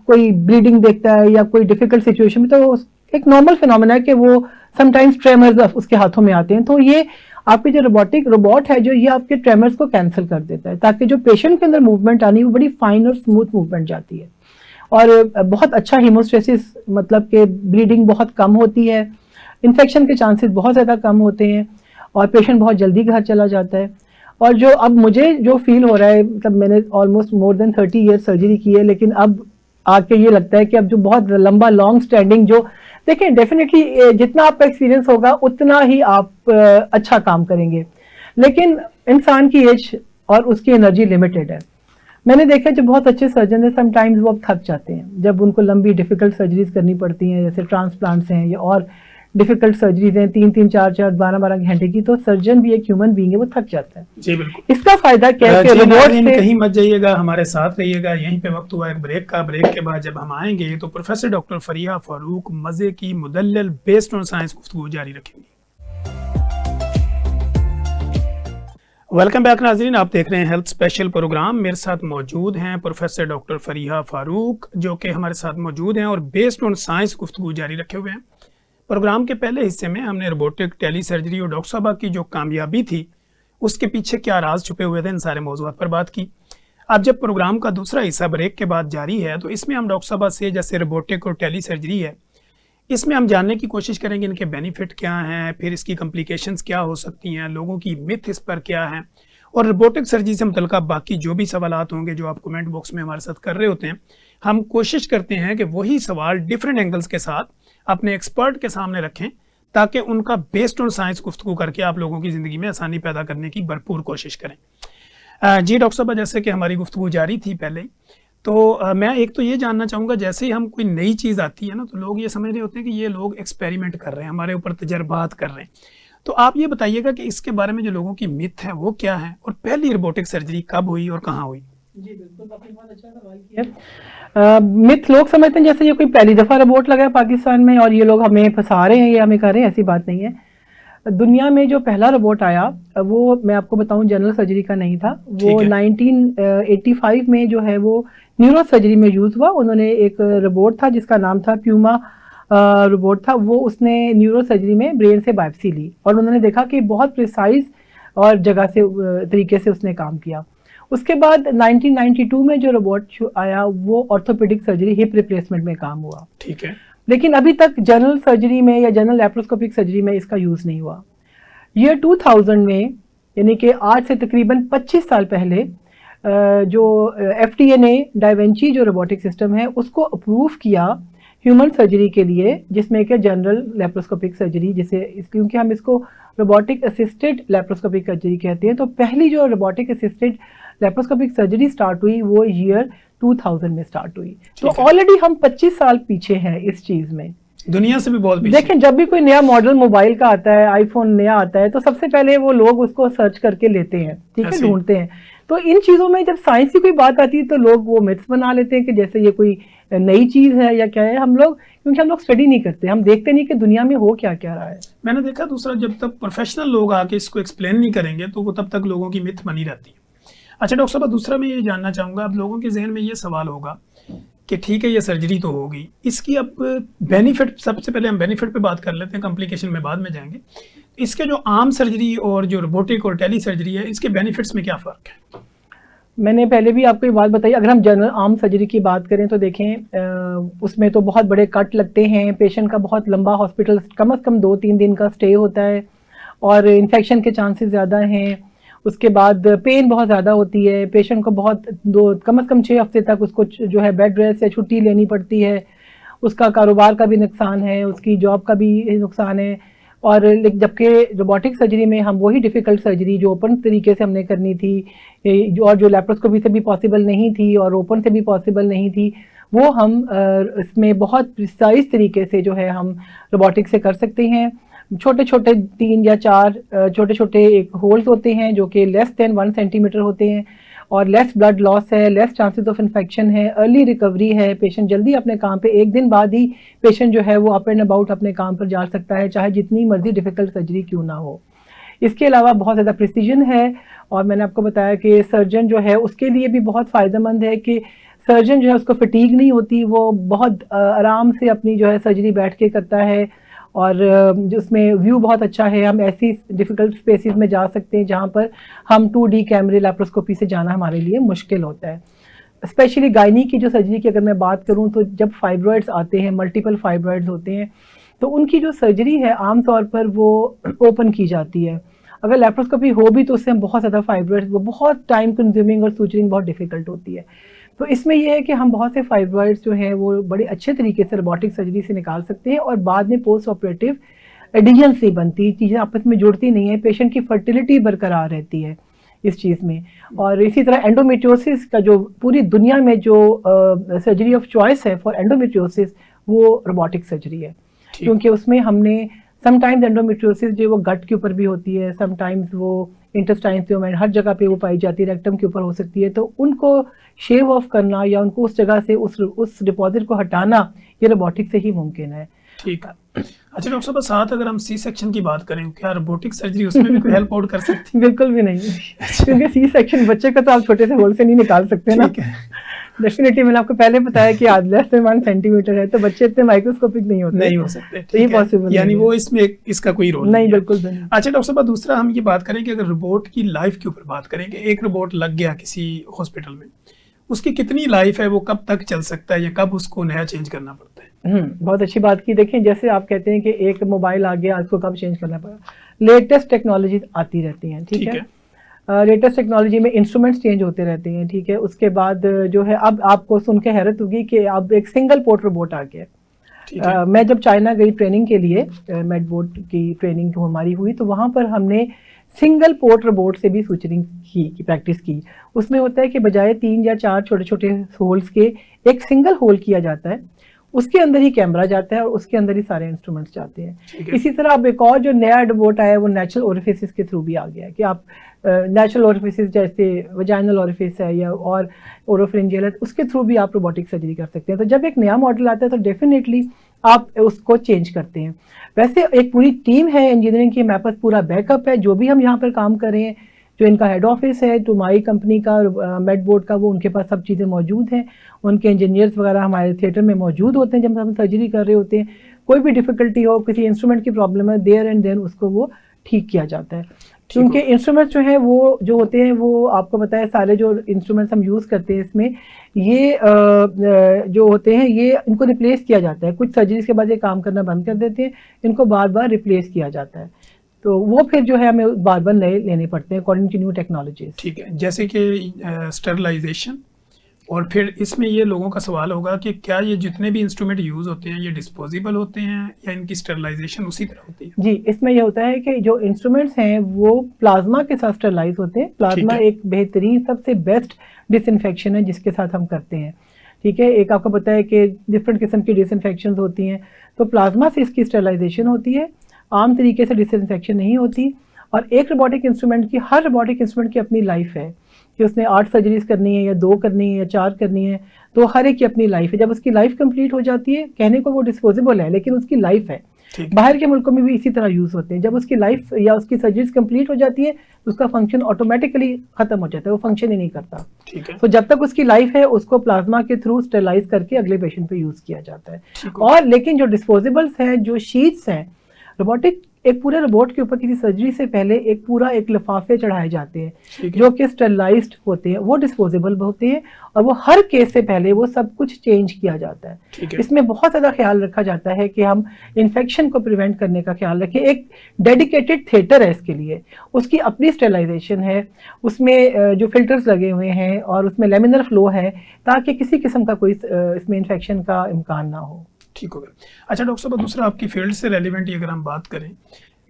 कोई ब्लीडिंग देखता है या कोई डिफिकल्ट सिचुएशन में, तो एक नॉर्मल फिनोमेना है कि वो समटाइम्स ट्रेमर्स उसके हाथों में आते हैं। तो ये आपके जो रोबोट है जो ये आपके ट्रेमर्स को कैंसिल कर देता है, ताकि जो पेशेंट के अंदर मूवमेंट आनी है वो बड़ी फाइन और स्मूथ मूवमेंट जाती है। और बहुत अच्छा हीमोस्टेसिस, मतलब कि ब्लीडिंग बहुत कम होती है, इन्फेक्शन के चांसेस बहुत ज़्यादा कम होते हैं और पेशेंट बहुत जल्दी घर चला जाता है। और जो अब मुझे जो फील हो रहा है, मतलब मैंने almost more than 30 years surgery की है, लेकिन अब आके ये लगता है कि अब जो बहुत लंबा लॉन्ग स्टैंडिंग जो देखें, डेफिनेटली जितना आपका एक्सपीरियंस होगा उतना ही आप अच्छा काम करेंगे, लेकिन इंसान की एज और उसकी एनर्जी लिमिटेड है। मैंने देखा जो बहुत अच्छे सर्जन है समटाइम्स वो अब थक जाते हैं जब उनको लंबी डिफिकल्ट सर्जरीज करनी पड़ती हैं, जैसे ट्रांसप्लांट्स हैं या और डिफिकल्ट सर्जरीज हैं 3-3, 4-4, 12-12 घंटे की। तो सर्जन भी एक ह्यूमन बीइंग है, वो थक जाता है। जी बिल्कुल। इसका फायदा क्या है कि रोबोट से कहीं मत जाइएगा, हमारे साथ रहिएगा। यहीं पे वक्त हुआ एक ब्रेक का। ब्रेक के बाद जब हम आएंगे तो प्रोफेसर डॉक्टर फरीहा फारूक मजे की मुदल्लल बेस्ड ऑन साइंस गुफ्तगू जारी रखेंगे। वेलकम बैक नाजरीन, आप देख रहे हैं हेल्थ स्पेशल प्रोग्राम। मेरे साथ मौजूद हैं प्रोफेसर डॉक्टर फरीहा फारूक, जो कि हमारे साथ मौजूद हैं और बेस्ड ऑन साइंस गुफ्तगू जारी रखे हुए हैं। प्रोग्राम के पहले हिस्से में हमने रोबोटिक टेली सर्जरी और डॉक्टर साहबा की जो कामयाबी थी उसके पीछे क्या राज छुपे हुए थे, इन सारे मौजूद पर बात की। अब जब प्रोग्राम का दूसरा हिस्सा ब्रेक के बाद जारी है तो इसमें हम डॉक्टर साहबा से, जैसे रोबोटिक और टेली सर्जरी है, इसमें हम जानने की कोशिश करेंगे इनके बेनिफिट क्या हैं, फिर इसकी कम्प्लिकेशंस क्या हो सकती हैं, लोगों की मिथ इस पर क्या है, और रोबोटिक सर्जरी से मुतल्लिक़ बाकी जो भी सवालात होंगे जो आप कमेंट बॉक्स में हमारे साथ कर रहे होते हैं, हम कोशिश करते हैं कि वही सवाल डिफरेंट एंगल्स के साथ अपने एक्सपर्ट के सामने रखें, ताकि उनका बेस्ड ऑन साइंस गुफ्तगू करके आप लोगों की ज़िंदगी में आसानी पैदा करने की भरपूर कोशिश करें। जी डॉक्टर साहब, जैसे कि हमारी गुफ्तगू जारी थी पहले, तो मैं एक तो ये जानना चाहूँगा, जैसे ही हम कोई नई चीज़ आती है ना तो लोग ये समझ रहे होते हैं कि ये लोग एक्सपेरिमेंट कर रहे हैं, हमारे ऊपर तजर्बात कर रहे हैं। तो आप ये बताइएगा कि इसके बारे में जो लोगों की मिथ है वो क्या है, और पहली रोबोटिक सर्जरी कब हुई और कहाँ हुई? जी बिल्कुल, आपने बहुत अच्छा सवाल किया। मिथ लोग समझते हैं जैसे ये कोई पहली दफ़ा रोबोट लगा है पाकिस्तान में और ये लोग हमें फंसा रहे हैं या हमें कर रहे हैं, ऐसी बात नहीं है। दुनिया में जो पहला रोबोट आया वो मैं आपको बताऊं जनरल सर्जरी का नहीं था, वो 1985 में जो है वो न्यूरो सर्जरी में यूज़ हुआ। उन्होंने एक रोबोट था जिसका नाम था प्यूमा रोबोट था, वो उसने न्यूरो सर्जरी में ब्रेन से बायोप्सी ली और उन्होंने देखा कि बहुत प्रिसाइज और जगह से तरीके से उसने काम किया। उसके बाद 1992 में जो रोबोट आया वो ऑर्थोपेडिक सर्जरी, हिप रिप्लेसमेंट में काम हुआ। ठीक है। लेकिन अभी तक जनरल सर्जरी में या जनरल लैप्रोस्कोपिक सर्जरी में इसका यूज़ नहीं हुआ। ईयर 2000 में, यानी कि आज से तकरीबन 25 साल पहले, जो FDA ने डाइवेंची जो रोबोटिक सिस्टम है उसको अप्रूव किया ह्यूमन सर्जरी के लिए, जिसमें कि जनरल लैप्रोस्कोपिक सर्जरी, जिसे क्योंकि हम इसको रोबोटिक असिस्टेड लैप्रोस्कोपिक सर्जरी कहते हैं। तो पहली जो robotic assisted laparoscopic surgery start हुई वो ईयर 2000 में स्टार्ट हुई। तो ऑलरेडी हम 25 साल पीछे हैं इस चीज़ में। दुनिया से भी बहुत पीछे। देखें, जब भी कोई नया मॉडल मोबाइल का आता है, आईफोन नया आता है, तो सबसे पहले वो लोग उसको सर्च करके लेते हैं, ठीक है, ऐसे ही। ढूंढते हैं। तो इन चीज़ों में जब साइंस की कोई बात आती है तो लोग वो मिथ्स बना लेते हैं कि जैसे ये कोई नई चीज़ है या क्या है। हम लोग, क्योंकि हम लोग स्टडी नहीं करते, हम देखते नहीं कि दुनिया में हो क्या क्या रहा है। मैंने देखा दूसरा, जब तक प्रोफेशनल लोग आके इसको एक्सप्लेन नहीं करेंगे तो वो तब तक लोगों की मिथ बनी रहती है। अच्छा डॉक्टर साहब, दूसरा मैं ये जानना चाहूँगा, अब लोगों के जहन में ये सवाल होगा कि ठीक है ये सर्जरी तो होगी, इसकी अब बेनिफिट, सबसे पहले हम बेनिफिट पे बात कर लेते हैं, कॉम्प्लिकेशन में बाद में जाएंगे। इसके जो आम सर्जरी और जो रोबोटिक और टेली सर्जरी है, इसके बेनिफिट्स में क्या फ़र्क है? मैंने पहले भी आपको ये बात बताई, अगर हम जनरल आम सर्जरी की बात करें तो देखें उसमें तो बहुत बड़े कट लगते हैं, पेशेंट का बहुत लंबा हॉस्पिटल, कम से कम 2-3 दिन का स्टे होता है और इन्फेक्शन के चांसेस ज़्यादा हैं। उसके बाद पेन बहुत ज़्यादा होती है, पेशेंट को बहुत कम से कम 6 हफ्ते तक उसको जो है बेड रेस्ट या छुट्टी लेनी पड़ती है। उसका कारोबार का भी नुकसान है, उसकी जॉब का भी नुकसान है। और जबकि रोबोटिक सर्जरी में हम वही डिफ़िकल्ट सर्जरी जो ओपन तरीके से हमने करनी थी और जो लेप्रोस्कोपी से भी पॉसिबल नहीं थी और ओपन से भी पॉसिबल नहीं थी, वो हम इसमें बहुत प्रिसाइज तरीके से जो है हम रोबोटिक से कर सकते हैं। छोटे छोटे 3 या 4 छोटे छोटे एक होल्स होते हैं जो कि लेस देन 1 सेंटीमीटर होते हैं और लेस ब्लड लॉस है, लेस चांसेस ऑफ इन्फेक्शन है, अर्ली रिकवरी है, पेशेंट जल्दी अपने काम पे, 1 दिन बाद ही पेशेंट जो है वो अप एंड अबाउट अपने काम पर जा सकता है, चाहे जितनी मर्जी डिफ़िकल्ट सर्जरी क्यों ना हो। इसके अलावा बहुत ज़्यादा प्रिसीजन है और मैंने आपको बताया कि सर्जन जो है उसके लिए भी बहुत फ़ायदेमंद है कि सर्जन जो है उसको फटीग नहीं होती, वो बहुत आराम से अपनी जो है सर्जरी बैठ के करता है और जिसमें व्यू बहुत अच्छा है। हम ऐसी डिफ़िकल्ट स्पेसेस में जा सकते हैं जहाँ पर हम 2D कैमरे लैप्रोस्कोपी से जाना हमारे लिए मुश्किल होता है। स्पेशली गायनी की जो सर्जरी की अगर मैं बात करूँ तो जब फाइब्रॉइड्स आते हैं, मल्टीपल फाइब्रॉइड्स होते हैं, तो उनकी जो सर्जरी है आमतौर पर वो ओपन की जाती है। अगर लैप्रोस्कोपी हो भी तो उससे हम बहुत ज़्यादा फाइब्रॉइड्स, वो बहुत टाइम कंज्यूमिंग और सूचरिंग बहुत डिफ़िकल्ट होती है। तो इसमें यह है कि हम बहुत से फाइब्रॉइड्स जो हैं वो बड़े अच्छे तरीके से रोबोटिक सर्जरी से निकाल सकते हैं और बाद में पोस्ट ऑपरेटिव एडिशंस नहीं बनती, चीज़ें आपस में जुड़ती नहीं है, पेशेंट की फर्टिलिटी बरकरार रहती है इस चीज़ में। और इसी तरह एंडोमेट्रियोसिस का जो पूरी दुनिया में जो सर्जरी ऑफ चॉइस है फॉर एंडोमेट्रियोसिस, वो रोबोटिक सर्जरी है, क्योंकि उसमें हमने समटाइम्स एंडोमेट्रियोसिस जो वो गट के ऊपर भी होती है, समटाइम्स वो इंटेस्टाइन्स जो हर जगह पे वो पाई जाती है, रेक्टम के ऊपर हो सकती है, तो उनको शेव ऑफ करना या उनको उस जगह से उस डिपॉजिट को हटाना ये रोबोटिक से ही मुमकिन है। ठीक है। अच्छा डॉक्टर साहब, साथ अगर हम सी सेक्शन की बात करें, क्या रोबोटिक सर्जरी उसमें भी कोई हेल्प आउट कर सकती है? बिल्कुल भी नहीं, क्योंकि सी सेक्शन बच्चे का तो आप छोटे से होल से नहीं निकाल सकते ना। डेफिनेटली मैंने आपको पहले बताया कि आज लेस देन 1 सेंटीमीटर है, तो बच्चे इतने माइक्रोस्कोपिक नहीं होते, नहीं हो सकते, तो ये पॉसिबल यानी वो इसमें इसका कोई रोल नहीं, बिल्कुल नहीं। अच्छा डॉक्टर साहब, दूसरा हम ये बात करें कि अगर रोबोट की लाइफ के ऊपर बात करें कि एक रोबोट लग गया किसी हॉस्पिटल में, उसकी कितनी लाइफ है, वो कब तक चल सकता है या कब उसको नया चेंज करना पड़ता है? बहुत अच्छी बात की। देखें, जैसे आप कहते हैं कि एक मोबाइल आ गया, उसको कब चेंज करना पड़ा, लेटेस्ट टेक्नोलॉजीज आती रहती हैं, ठीक है। लेटेस्ट टेक्नोलॉजी में इंस्ट्रूमेंट्स चेंज होते रहते हैं, ठीक है। उसके बाद जो है, अब आपको सुन के हैरत होगी कि अब एक सिंगल पोर्ट रोबोट आ गया। मैं जब चाइना गई ट्रेनिंग के लिए, मेडबोट की ट्रेनिंग हमारी हुई, तो वहाँ पर हमने सिंगल पोर्ट रोबोट से भी सूचरिंग की प्रैक्टिस की। उसमें होता है कि बजाय 3 या 4 छोटे छोटे होल्स के एक सिंगल होल किया जाता है, उसके अंदर ही कैमरा जाता है और उसके अंदर ही सारे इंस्ट्रूमेंट्स जाते हैं। इसी तरह अब एक और जो नया रोबोट आया है वो नेचुरल ओरिफिस के थ्रू भी आ गया है कि आप नेचुरल ओरिफिस जैसे वजाइनल ओरिफिस है या और ओरोफ्रिंजियल है, उसके थ्रू भी आप रोबोटिक सर्जरी कर सकते हैं। तो जब एक नया मॉडल आता है तो डेफिनेटली आप उसको चेंज करते हैं। वैसे एक पूरी टीम है इंजीनियरिंग की, हमारे पास पूरा बैकअप है, जो भी हम यहाँ पर काम कर रहे हैं, जो इनका हेड ऑफिस है तो हमारी कंपनी का मेडबोर्ड का, वो उनके पास सब चीज़ें मौजूद हैं, उनके इंजीनियर्स वगैरह हमारे थिएटर में मौजूद होते हैं जब हम सर्जरी कर रहे होते हैं। कोई भी डिफ़िकल्टी हो, किसी इंस्ट्रूमेंट की प्रॉब्लम है, देयर एंड देन उसको वो ठीक किया जाता है। क्योंकि इंस्ट्रूमेंट्स जो हैं वो जो होते हैं, वो आपको पता है सारे जो इंस्ट्रूमेंट्स हम यूज़ करते हैं इसमें ये जो होते हैं ये इनको रिप्लेस किया जाता है। कुछ सर्जरीज के बाद ये काम करना बंद कर देते हैं, इनको बार बार रिप्लेस किया जाता है, तो वो फिर जो है हमें बार बार नए लेने पड़ते हैं अकॉर्डिंग टू न्यू टेक्नोलॉजीज। ठीक है, जैसे कि स्टरलाइजेशन, और फिर इसमें ये लोगों का सवाल होगा कि क्या ये जितने भी इंस्ट्रूमेंट यूज़ होते हैं ये डिस्पोजेबल होते हैं या इनकी स्टरलाइजेशन उसी तरह होती है? जी, इसमें यह होता है कि जो इंस्ट्रूमेंट्स हैं वो प्लाज्मा के साथ स्टरलाइज होते हैं। प्लाज्मा एक बेहतरीन सबसे बेस्ट डिसइंफेक्शन है जिसके साथ हम करते हैं, ठीक है। एक आपको पता है कि डिफरेंट किस्म की डिसइंफेक्शन होती हैं, तो प्लाज्मा से इसकी स्टेलाइजेशन होती है, आम तरीके से डिसइंफेक्शन नहीं होती। और एक रोबोटिक इंस्ट्रूमेंट की, हर रोबोटिक इंस्ट्रूमेंट की अपनी लाइफ है कि उसने 8 सर्जरीज करनी है या 2 करनी है या 4 करनी है, तो हर एक की अपनी लाइफ है। जब उसकी लाइफ कंप्लीट हो जाती है, कहने को वो डिस्पोजेबल है लेकिन उसकी लाइफ है। बाहर के मुल्कों में भी इसी तरह यूज होते हैं। जब उसकी लाइफ या उसकी सर्जरीज कंप्लीट हो जाती है तो उसका फंक्शन ऑटोमेटिकली खत्म हो जाता है, वो फंक्शन ही नहीं करता। ठीक है। तो जब तक उसकी लाइफ है उसको प्लाज्मा के थ्रू स्टेलाइज करके अगले पेशेंट पे यूज किया जाता है। और लेकिन जो डिस्पोजेबल्स हैं, जो शीट्स हैं, रोबोटिक एक पूरे रोबोट के ऊपर किसी सर्जरी से पहले एक लिफाफे चढ़ाए जाते हैं जो कि स्टेलाइज्ड होते हैं, वो डिस्पोजेबल होते हैं और वो हर केस से पहले वो सब कुछ चेंज किया जाता है। इसमें बहुत ज़्यादा ख्याल रखा जाता है कि हम इन्फेक्शन को प्रिवेंट करने का ख्याल रखें। एक डेडिकेटेड थिएटर है इसके लिए, उसकी अपनी स्टेलाइजेशन है, उसमें जो फिल्टर्स लगे हुए हैं और उसमें लेमिनर फ्लो है ताकि किसी किस्म का कोई इसमें इन्फेक्शन का इम्कान ना हो। ठीक हो गया। अच्छा डॉक्टर साहब, दूसरा आपकी फील्ड से रेलिवेंट अगर हम बात करें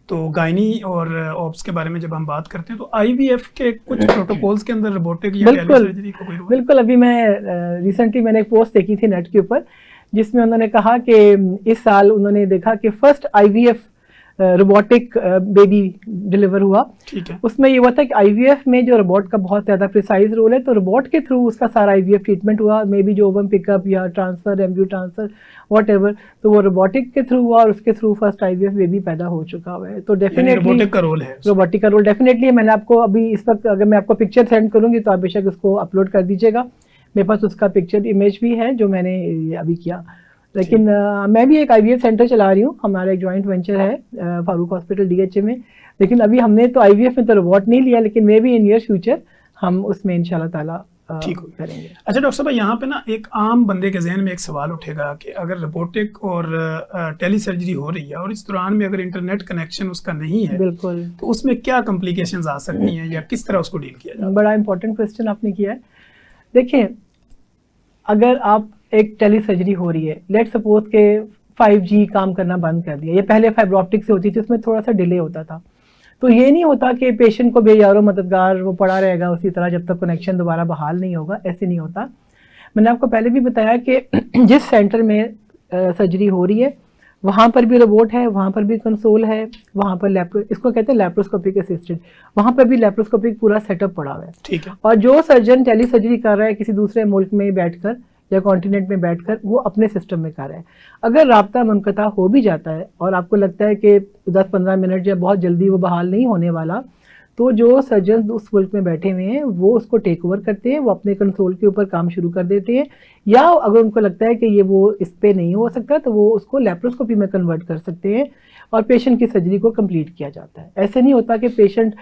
तो गायनी और ऑप्स के बारे में जब हम बात करते हैं तो आईवीएफ के कुछ प्रोटोकॉल्स के अंदर रोबोटिक या टेलीसर्जरी को कोई रोल? बिल्कुल। अभी मैं रिसेंटली मैंने एक पोस्ट देखी थी नेट के ऊपर जिसमें उन्होंने कहा कि इस साल उन्होंने देखा कि first IVF robotic baby deliver हुआ। ठीक है। उसमें ये हुआ था कि आईवीएफ में जो रोबोट का बहुत ज़्यादा प्रिसाइज रोल है, तो रोबोट के थ्रू उसका सारा आईवीएफ ट्रीटमेंट हुआ, मे बी जो ओवम पिकअप या ट्रांसफर, एम्ब्रियो ट्रांसफर, व्हाटएवर, तो वो रोबोटिक के थ्रू हुआ और उसके थ्रू फर्स्ट आईवीएफ बेबी पैदा हो चुका हुआ है। तो डेफिनेटली रोबोटिक का रोल है। रोबोटिक का रोल डेफिनेटली है। मैंने आपको अभी इस वक्त अगर मैं आपको पिक्चर सेंड करूँगी तो आप बेशक उसको अपलोड कर दीजिएगा। मेरे पास उसका पिक्चर इमेज भी है जो मैंने अभी किया। लेकिन मैं भी एक आईवीएफ सेंटर चला रही हूँ, हमारा एक जॉइंट वेंचर है फारूक हॉस्पिटल डीएचए में। लेकिन अभी हमने तो आईवीएफ में तो रोबोट नहीं लिया, लेकिन may be in near future हम उसमें इंशाल्लाह ताला ठीक करेंगे। अच्छा डॉक्टर साहब, यहाँ पे ना एक आम बंदे के जहन में एक सवाल उठेगा कि अगर रोबोटिक और टेली सर्जरी हो रही है और इस दौरान में अगर इंटरनेट कनेक्शन उसका नहीं है, बिल्कुल, तो उसमें क्या कॉम्प्लिकेशंस आ सकती हैं या किस तरह उसको डील किया जाए? बड़ा इंपॉर्टेंट क्वेश्चन आपने किया है। देखिए, अगर आप एक टेली सर्जरी हो रही है, लेट सपोज के 5G काम करना बंद कर दिया, ये पहले फाइबर ऑप्टिक से होती थी, उसमें थोड़ा सा डिले होता था, तो ये नहीं होता कि पेशेंट को बेयारो मददगार वो पड़ा रहेगा उसी तरह जब तक कनेक्शन दोबारा बहाल नहीं होगा, ऐसे नहीं होता। मैंने आपको पहले भी बताया कि जिस सेंटर में सर्जरी हो रही है वहाँ पर भी रोबोट है, वहाँ पर भी कंसोल है, वहाँ पर इसको कहते हैं लैप्रोस्कोपिक असिस्टेड, वहाँ पर भी लैप्रोस्कोपिक पूरा सेटअप पड़ा हुआ है। ठीक है। और जो सर्जन टेली सर्जरी कर रहा है किसी दूसरे मुल्क में बैठकर या कॉन्टिनेंट में बैठकर, वो अपने सिस्टम में कर रहा है। अगर राब्ता मुनक़ता हो भी जाता है और आपको लगता है कि 10-15 मिनट या बहुत जल्दी वो बहाल नहीं होने वाला, तो जो सर्जन उस मुल्क में बैठे हुए हैं वो उसको टेक ओवर करते हैं, वो अपने कंसोल के ऊपर काम शुरू कर देते हैं, या अगर उनको लगता है कि ये वो इस पे नहीं हो सकता तो वो उसको लैप्रोस्कोपी में कन्वर्ट कर सकते हैं और पेशेंट की सर्जरी को कंप्लीट किया जाता है। ऐसे नहीं होता कि पेशेंट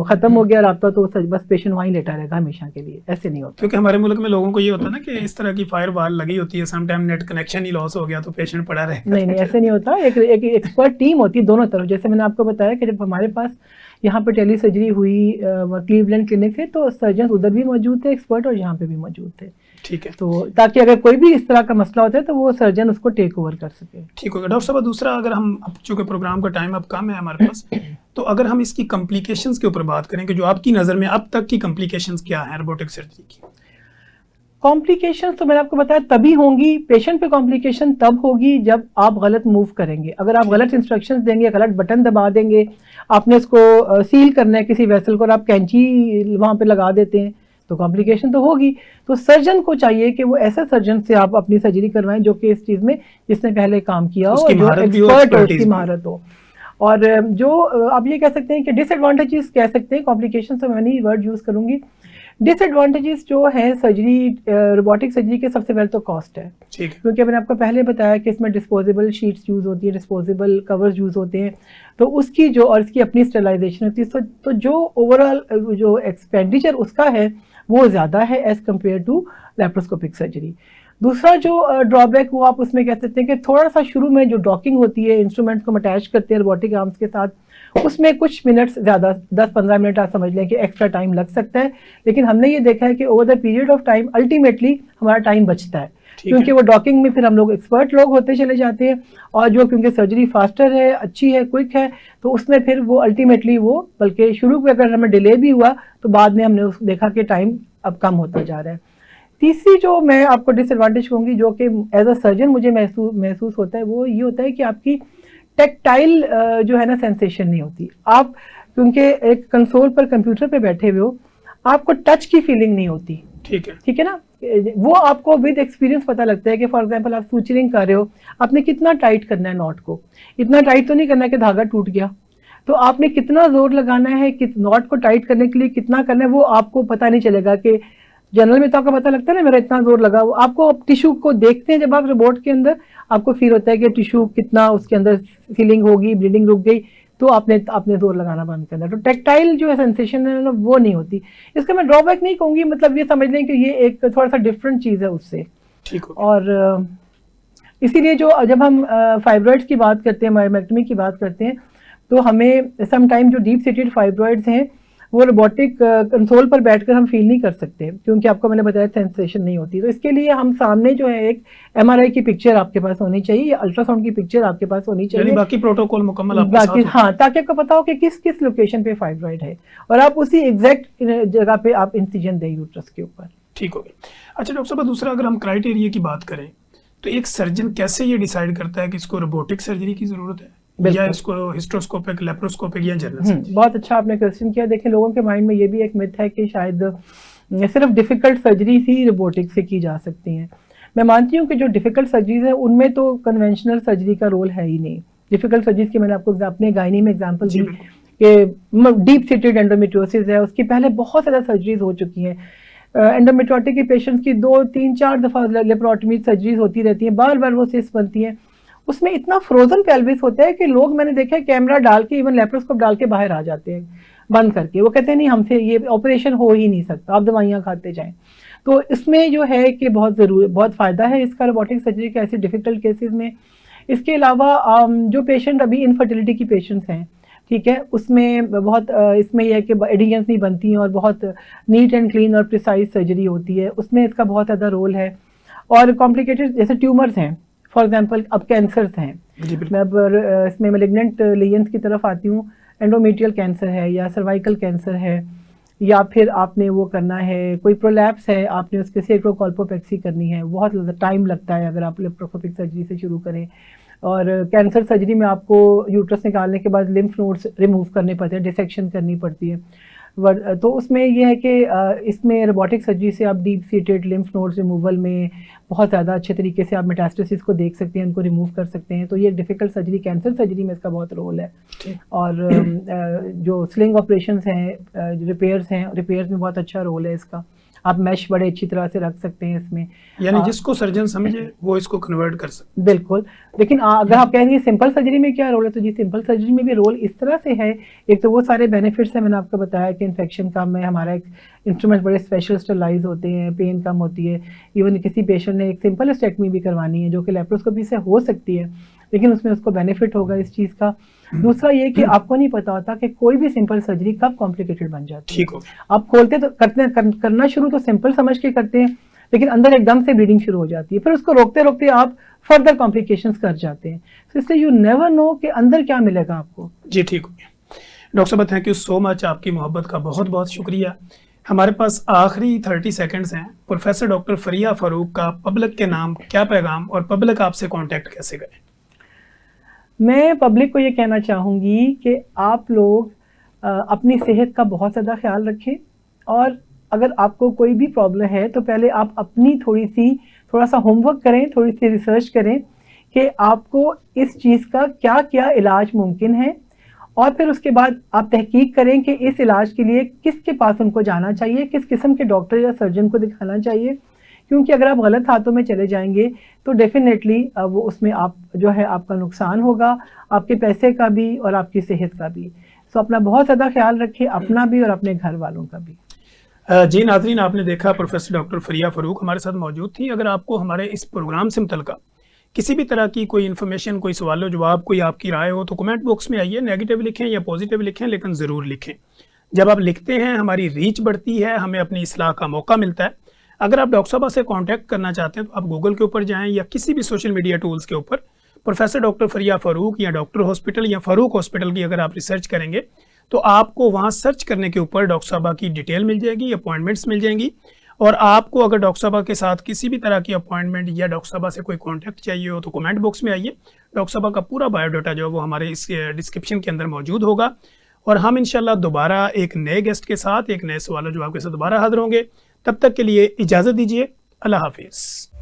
ख़त्म हो गया राब्ता तो बस पेशेंट वहीं लेटा रहेगा हमेशा के लिए, ऐसे नहीं होता। क्योंकि हमारे मुल्क में लोगों को ये होता है ना कि इस तरह की फायर वाल लगी होती है, सम टाइम नेट कनेक्शन ही लॉस हो गया तो पेशेंट पड़ा रहेगा। नहीं, ऐसे नहीं होता। एक एक्सपर्ट टीम होती है दोनों तरफ। जैसे मैंने आपको बताया कि जब हमारे पास यहाँ पर टेली सर्जरी हुई क्लीवलैंड क्लिनिक से, तो सर्जन उधर भी मौजूद थे एक्सपर्ट और यहाँ पे भी मौजूद थे। ठीक है। तो ताकि अगर कोई भी इस तरह का मसला होता है तो वो सर्जन उसको टेक ओवर कर सके। ठीक होगा डॉक्टर साहब। दूसरा, अगर हम चूँकि प्रोग्राम का टाइम अब कम है हमारे पास, तो अगर हम इसकी कॉम्प्लिकेशंस के ऊपर बात करें कि जो आपकी नज़र में अब तक की कॉम्प्लिकेशंस क्या है रोबोटिक सर्जरी की? कॉम्प्लिकेशंस तो मैंने आपको बताया तभी होंगी, पेशेंट पे कॉम्प्लिकेशन तब होगी जब आप गलत मूव करेंगे। अगर आप गलत इंस्ट्रक्शंस देंगे, गलत बटन दबा देंगे, आपने इसको सील करना है किसी वेसल को और आप कैंची वहाँ पे लगा देते हैं, तो कॉम्प्लिकेशन तो होगी। तो सर्जन को चाहिए कि वो ऐसे सर्जन से आप अपनी सर्जरी करवाएं जो कि इस चीज़ में जिसने पहले काम किया हो, जो एक्सपर्ट हो, उसकी महारत हो। और जो आप ये कह सकते हैं कि डिसएडवांटेजेस कह सकते हैं, कॉम्प्लिकेशन से मैं नहीं वर्ड यूज़ करूँगी। डिसएडवांटेजेस जो है सर्जरी, रोबोटिक सर्जरी के सबसे पहले तो कॉस्ट है, क्योंकि मैंने आपको पहले बताया कि इसमें डिस्पोजेबल शीट्स यूज़ होती है, डिस्पोजेबल कवर्स यूज़ होते हैं, तो उसकी जो और इसकी अपनी स्टेलाइजेशन होती है, तो जो ओवरऑल जो एक्सपेंडिचर उसका है वो ज़्यादा है as compare to laparoscopic surgery. दूसरा जो ड्रॉबैक वो आप उसमें कह सकते हैं कि थोड़ा सा शुरू में जो डॉकिंग होती है, इंस्ट्रूमेंट्स को हम अटैच करते हैं रोबोटिक आर्म्स के साथ, उसमें कुछ मिनट्स ज़्यादा 10-15 मिनट आप समझ लें कि एक्स्ट्रा टाइम लग सकता है। लेकिन हमने ये देखा है कि over the period of time ultimately हमारा टाइम बचता है, क्योंकि वो डॉकिंग में फिर हम लोग एक्सपर्ट लोग होते चले जाते हैं, और जो क्योंकि सर्जरी फास्टर है, अच्छी है, क्विक है, तो उसमें फिर वो अल्टीमेटली वो, बल्कि शुरू में अगर हमें डिले भी हुआ तो बाद में हमने देखा कि टाइम अब कम होता जा रहा है। तीसरी जो मैं आपको डिसएडवांटेज कहूँगी, जो कि एज अ सर्जन मुझे महसूस होता है, वो ये होता है कि आपकी टेक्टाइल जो है ना सेंसेशन नहीं होती। आप क्योंकि एक कंसोल पर कंप्यूटर पे बैठे हुए हो, आपको टच की फीलिंग नहीं होती। ठीक है ना, वो आपको विद एक्सपीरियंस पता लगता है कि फॉर एग्जांपल आप सूचरिंग कर रहे हो, आपने कितना टाइट करना है नॉट को, इतना टाइट तो नहीं करना है कि धागा टूट गया, तो आपने कितना जोर लगाना है कि नॉट को टाइट करने के लिए कितना करना है, वो आपको पता नहीं चलेगा। कि जनरल में तो आपको पता लगता है ना मेरा इतना जोर लगा, आपको टिश्यू को देखते हैं जब आप रोबोट के अंदर, आपको फील होता है कि टिश्यू कितना उसके अंदर फीलिंग होगी, ब्लीडिंग रुक गई, तो आपने जोर लगाना बंद करना। तो टेक्टाइल जो है सेंसेशन है ना, वो नहीं होती। इसका मैं ड्रॉबैक नहीं कहूँगी, मतलब ये समझ लें कि ये एक थोड़ा सा डिफरेंट चीज़ है उससे। ठीक हो। और इसीलिए जो जब हम फाइब्रॉइड्स की बात करते हैं, मायोमेक्टमी की बात करते हैं, तो हमें समटाइम जो डीप सीटेड फाइब्रॉइड्स हैं वो रोबोटिक कंसोल पर बैठकर हम फील नहीं कर सकते, क्योंकि आपको मैंने बताया सेंसेशन नहीं होती। तो इसके लिए हम सामने जो है एक एमआरआई की पिक्चर आपके पास होनी चाहिए, या अल्ट्रासाउंड की पिक्चर आपके पास होनी चाहिए, यानी बाकी प्रोटोकॉल मुकम्मल आपके बाकी साथ हो। हाँ, ताकि आपको पता हो कि किस किस लोकेशन पे फाइब्रॉइड है और आप उसी एग्जैक्ट जगह पे आप इंसिजन दें यूट्रस के ऊपर। ठीक हो गया। अच्छा डॉक्टर साहब, दूसरा अगर हम क्राइटेरिया की बात करें, तो एक सर्जन कैसे ये डिसाइड करता है कि इसको रोबोटिक सर्जरी की जरूरत है या इसको हिस्ट्रोस्कोपिक, लेप्रोस्कोपिक या जनरल सर्जरी? बहुत अच्छा आपने क्वेश्चन किया। देखिए, लोगों के माइंड में ये भी एक मिथ है कि शायद सिर्फ डिफिकल्ट सर्जरीज ही रोबोटिक से की जा सकती हैं। मैं मानती हूँ कि जो डिफिकल्ट सर्जरीज है उनमें तो कन्वेंशनल सर्जरी का रोल है ही नहीं। डिफिकल्ट सर्जरीज की मैंने आपको अपने गायनी में एग्जांपल दी कि डीप सीटेड एंडोमेट्रियोसिस है, उसकी पहले बहुत ज़्यादा सर्जरीज हो चुकी हैं। एंडोमेट्रियोटिक के पेशेंट्स की 2, 3, 4 दफ़ा लेप्रोटमी सर्जरीज होती रहती हैं, बार बार वो सिस्ट बनती हैं। उसमें इतना फ्रोजन पेल्विस होता है कि लोग, मैंने देखा है, कैमरा डाल के, इवन लेप्रोस्कोप डाल के बाहर आ जाते हैं बंद करके। वो कहते हैं नहीं, हमसे ये ऑपरेशन हो ही नहीं सकता, आप दवाइयाँ खाते जाएं। तो इसमें जो है कि बहुत फ़ायदा है इसका रोबोटिक सर्जरी के ऐसे डिफ़िकल्ट केसेस में। इसके अलावा जो पेशेंट अभी इनफर्टिलिटी की पेशेंट्स हैं, ठीक है, उसमें बहुत इसमें यह है कि एडिशंस नहीं बनती हैं और बहुत नीट एंड क्लीन और प्रिसाइज सर्जरी होती है, उसमें इसका बहुत ज़्यादा रोल है। और कॉम्प्लिकेटेड जैसे ट्यूमर्स हैं, फॉर एग्जांपल अब कैंसर्स हैं, मैं अब इसमें मैलिग्नेंट लीजन्स की तरफ आती हूँ, एंडोमेट्रियल कैंसर है या सर्वाइकल कैंसर है, या फिर आपने वो करना है, कोई प्रोलैप्स है, आपने उसके सेक्रोकॉल्पोपेक्सी करनी है, बहुत ज़्यादा टाइम लगता है अगर आप लेप्रोस्कोपिक सर्जरी से शुरू करें। और कैंसर सर्जरी में आपको यूट्रस निकालने के बाद लिम्फ नोड्स रिमूव करने पड़ते हैं, डिसेक्शन करनी पड़ती है। तो उसमें यह है कि इसमें रोबोटिक सर्जरी से आप deep seated lymph nodes removal में बहुत ज़्यादा अच्छे तरीके से आप मेटास्टेसिस को देख सकते हैं, उनको रिमूव कर सकते हैं। तो ये डिफ़िकल्ट सर्जरी, कैंसर सर्जरी में इसका बहुत रोल है। और जो स्लिंग ऑपरेशंस हैं, रिपेयर्स हैं, रिपेयर्स में बहुत अच्छा रोल है इसका। आप मैश बड़े अच्छी तरह से रख सकते हैं इसमें, यानी जिसको सर्जन समझे वो इसको कन्वर्ट कर सकते। बिल्कुल। लेकिन अगर आप कहेंगे सिंपल सर्जरी में क्या रोल है, तो जी सिंपल सर्जरी में भी रोल इस तरह से है। एक तो वो सारे बेनिफिट्स हैं, मैंने आपको बताया कि इन्फेक्शन कम है, हमारा एक इंस्ट्रूमेंट बड़े स्पेशल स्टरलाइज होते हैं, पेन कम होती है। इवन किसी पेशेंट ने एक सिंपल हिस्टेक्टमी भी करवानी है जो कि लेप्रोस्कोपी से हो सकती है, लेकिन उसमें उसको बेनिफिट होगा इस चीज़ का। दूसरा ये कि आपको नहीं पता होता कि कोई भी सिंपल सर्जरी कब कॉम्प्लिकेटेड बन जाती है। ठीक हो, आप खोलते तो करना शुरू तो सिंपल समझ के करते हैं, लेकिन अंदर एकदम से ब्लीडिंग शुरू हो जाती है, फिर उसको रोकते रोकते आप फर्दर कॉम्प्लिकेशंस कर जाते हैं। तो इसलिए यू नेवर नो कि अंदर क्या मिलेगा आपको। जी ठीक हो गया डॉक्टर साहब, थैंक यू सो मच, आपकी मोहब्बत का बहुत बहुत शुक्रिया। हमारे पास आखिरी 30 सेकंड्स हैं। प्रोफेसर डॉक्टर फरिया फारूक का पब्लिक के नाम क्या पैगाम, और पब्लिक आपसे कांटेक्ट कैसे करे? मैं पब्लिक को ये कहना चाहूँगी कि आप लोग अपनी सेहत का बहुत ज़्यादा ख्याल रखें, और अगर आपको कोई भी प्रॉब्लम है तो पहले आप अपनी थोड़ा सा होमवर्क करें, थोड़ी सी रिसर्च करें कि आपको इस चीज़ का क्या क्या इलाज मुमकिन है, और फिर उसके बाद आप तहकीक करें कि इस इलाज के लिए किसके पास उनको जाना चाहिए, किस किस्म के डॉक्टर या सर्जन को दिखाना चाहिए। क्योंकि अगर आप गलत हाथों में चले जाएंगे तो डेफिनेटली वो उसमें आप जो है आपका नुकसान होगा, आपके पैसे का भी और आपकी सेहत का भी। सो अपना बहुत ज़्यादा ख्याल रखें, अपना भी और अपने घर वालों का भी। जी नाज़रीन, आपने देखा प्रोफेसर डॉक्टर फरिया फारूक हमारे साथ मौजूद थी। अगर आपको हमारे इस प्रोग्राम से मुतल्लिक़ किसी भी तरह की कोई इन्फॉर्मेशन, कोई सवाल जवाब, कोई आपकी राय हो तो कमेंट बॉक्स में आइए, नेगेटिव लिखें या पॉजिटिव लिखें, लेकिन ज़रूर लिखें। जब आप लिखते हैं हमारी रीच बढ़ती है, हमें अपनी इस्लाह का मौका मिलता है। अगर आप डॉक्टर साहब से कांटेक्ट करना चाहते हैं तो आप गूगल के ऊपर जाएं या किसी भी सोशल मीडिया टूल्स के ऊपर प्रोफेसर डॉक्टर फरिया फारूक या डॉक्टर हॉस्पिटल या फारूक हॉस्पिटल की अगर आप रिसर्च करेंगे तो आपको वहां सर्च करने के ऊपर डॉक्टर साहबा की डिटेल मिल जाएगी, अपॉइंटमेंट्स मिल जाएंगी, और आपको अगर डॉक्टर साहबा के साथ किसी भी तरह की अपॉइंटमेंट या डॉक्टर साहबा से कोई कॉन्टैक्ट चाहिए हो तो कमेंट बॉक्स में आइए। डॉक्टर साहबा का पूरा बायोडाटा जो है वो हमारे इस डिस्क्रिप्शन के अंदर मौजूद होगा। और हम इंशाल्लाह दोबारा एक नए गेस्ट के साथ, एक नए सवाल जवाब के साथ दोबारा हाजिर होंगे। तब तक के लिए इजाज़त दीजिए। अल्लाह हाफिज़।